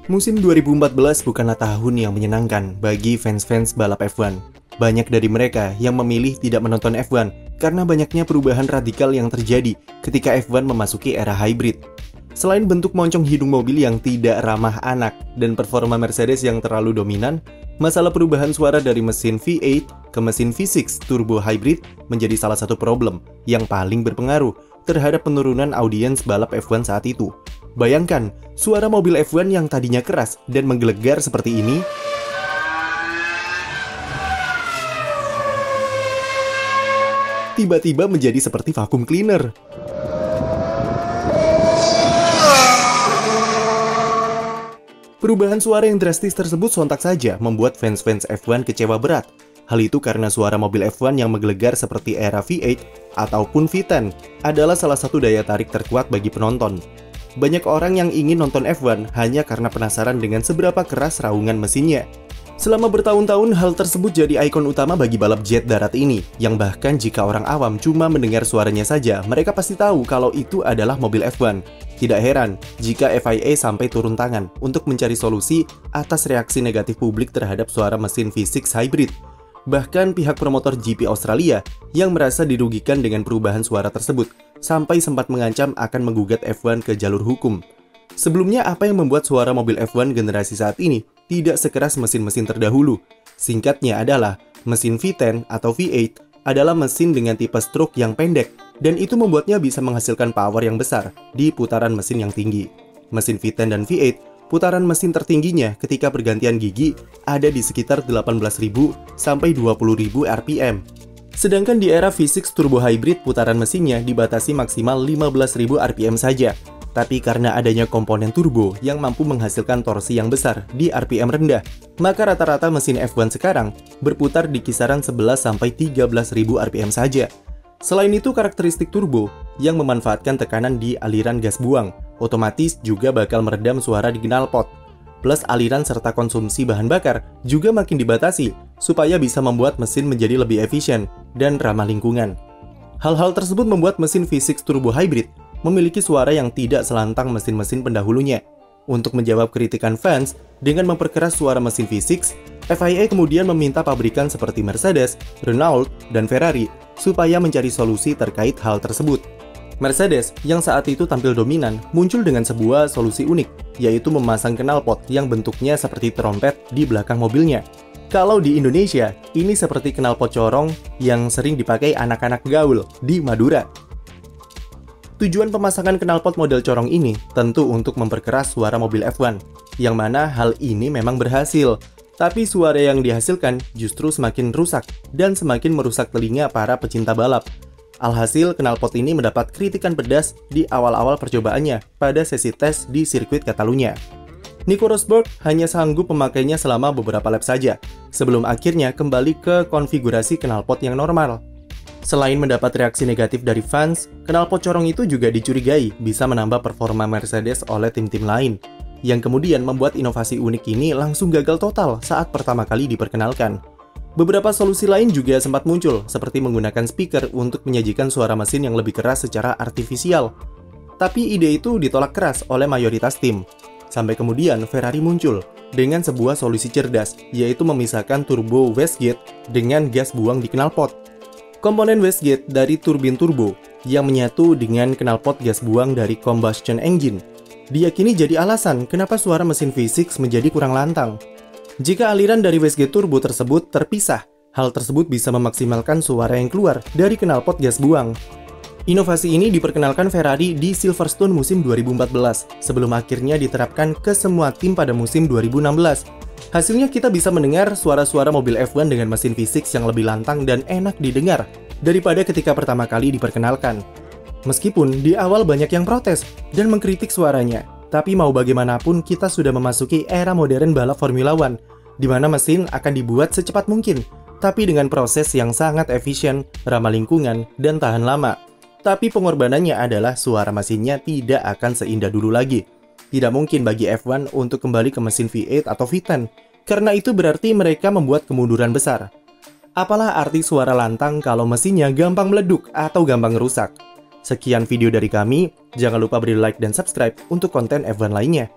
Musim 2014 bukanlah tahun yang menyenangkan bagi fans-fans balap F1. Banyak dari mereka yang memilih tidak menonton F1 karena banyaknya perubahan radikal yang terjadi ketika F1 memasuki era hybrid. Selain bentuk moncong hidung mobil yang tidak ramah anak dan performa Mercedes yang terlalu dominan, masalah perubahan suara dari mesin V8 ke mesin V6 turbo hybrid menjadi salah satu problem yang paling berpengaruh terhadap penurunan audiens balap F1 saat itu. Bayangkan, suara mobil F1 yang tadinya keras dan menggelegar seperti ini tiba-tiba menjadi seperti vacuum cleaner. Perubahan suara yang drastis tersebut sontak saja membuat fans-fans F1 kecewa berat. Hal itu karena suara mobil F1 yang menggelegar seperti era V8 ataupun V10 adalah salah satu daya tarik terkuat bagi penonton. Banyak orang yang ingin nonton F1 hanya karena penasaran dengan seberapa keras raungan mesinnya. Selama bertahun-tahun, hal tersebut jadi ikon utama bagi balap jet darat ini, yang bahkan jika orang awam cuma mendengar suaranya saja, mereka pasti tahu kalau itu adalah mobil F1. Tidak heran jika FIA sampai turun tangan untuk mencari solusi atas reaksi negatif publik terhadap suara mesin V6 hybrid. Bahkan pihak promotor GP Australia yang merasa dirugikan dengan perubahan suara tersebut sampai sempat mengancam akan menggugat F1 ke jalur hukum. Sebelumnya, apa yang membuat suara mobil F1 generasi saat ini tidak sekeras mesin-mesin terdahulu? Singkatnya adalah, mesin V10 atau V8 adalah mesin dengan tipe stroke yang pendek, dan itu membuatnya bisa menghasilkan power yang besar di putaran mesin yang tinggi. Mesin V10 dan V8, putaran mesin tertingginya ketika pergantian gigi ada di sekitar 18.000 sampai 20.000 RPM. Sedangkan di era V6 turbo hybrid, putaran mesinnya dibatasi maksimal 15.000 RPM saja. Tapi karena adanya komponen turbo yang mampu menghasilkan torsi yang besar di RPM rendah, maka rata-rata mesin F1 sekarang berputar di kisaran 11 sampai 13.000 RPM saja. Selain itu, karakteristik turbo yang memanfaatkan tekanan di aliran gas buang otomatis juga bakal meredam suara di knalpot. Plus aliran serta konsumsi bahan bakar juga makin dibatasi supaya bisa membuat mesin menjadi lebih efisien dan ramah lingkungan. Hal-hal tersebut membuat mesin V6 turbo hybrid memiliki suara yang tidak selantang mesin-mesin pendahulunya. Untuk menjawab kritikan fans dengan memperkeras suara mesin V6, FIA kemudian meminta pabrikan seperti Mercedes, Renault, dan Ferrari supaya mencari solusi terkait hal tersebut. Mercedes yang saat itu tampil dominan muncul dengan sebuah solusi unik, yaitu memasang knalpot yang bentuknya seperti trompet di belakang mobilnya. Kalau di Indonesia, ini seperti knalpot corong yang sering dipakai anak-anak gaul di Madura. Tujuan pemasangan knalpot model corong ini tentu untuk memperkeras suara mobil F1, yang mana hal ini memang berhasil. Tapi suara yang dihasilkan justru semakin rusak dan semakin merusak telinga para pecinta balap. Alhasil, knalpot ini mendapat kritikan pedas di awal-awal percobaannya pada sesi tes di sirkuit Catalunya. Nico Rosberg hanya sanggup memakainya selama beberapa lap saja, sebelum akhirnya kembali ke konfigurasi knalpot yang normal. Selain mendapat reaksi negatif dari fans, knalpot corong itu juga dicurigai bisa menambah performa Mercedes oleh tim-tim lain, yang kemudian membuat inovasi unik ini langsung gagal total saat pertama kali diperkenalkan. Beberapa solusi lain juga sempat muncul, seperti menggunakan speaker untuk menyajikan suara mesin yang lebih keras secara artifisial. Tapi ide itu ditolak keras oleh mayoritas tim. Sampai kemudian Ferrari muncul dengan sebuah solusi cerdas, yaitu memisahkan turbo wastegate dengan gas buang di knalpot. Komponen wastegate dari turbin turbo yang menyatu dengan knalpot gas buang dari combustion engine diyakini jadi alasan kenapa suara mesin V6 menjadi kurang lantang. Jika aliran dari wastegate turbo tersebut terpisah, hal tersebut bisa memaksimalkan suara yang keluar dari knalpot gas buang. Inovasi ini diperkenalkan Ferrari di Silverstone musim 2014, sebelum akhirnya diterapkan ke semua tim pada musim 2016. Hasilnya kita bisa mendengar suara-suara mobil F1 dengan mesin V6 yang lebih lantang dan enak didengar daripada ketika pertama kali diperkenalkan. Meskipun di awal banyak yang protes dan mengkritik suaranya, tapi mau bagaimanapun kita sudah memasuki era modern balap Formula One, di mana mesin akan dibuat secepat mungkin, tapi dengan proses yang sangat efisien, ramah lingkungan, dan tahan lama. Tapi pengorbanannya adalah suara mesinnya tidak akan seindah dulu lagi. Tidak mungkin bagi F1 untuk kembali ke mesin V8 atau V10, karena itu berarti mereka membuat kemunduran besar. Apalah arti suara lantang kalau mesinnya gampang meleduk atau gampang rusak? Sekian video dari kami, jangan lupa beri like dan subscribe untuk konten F1 lainnya.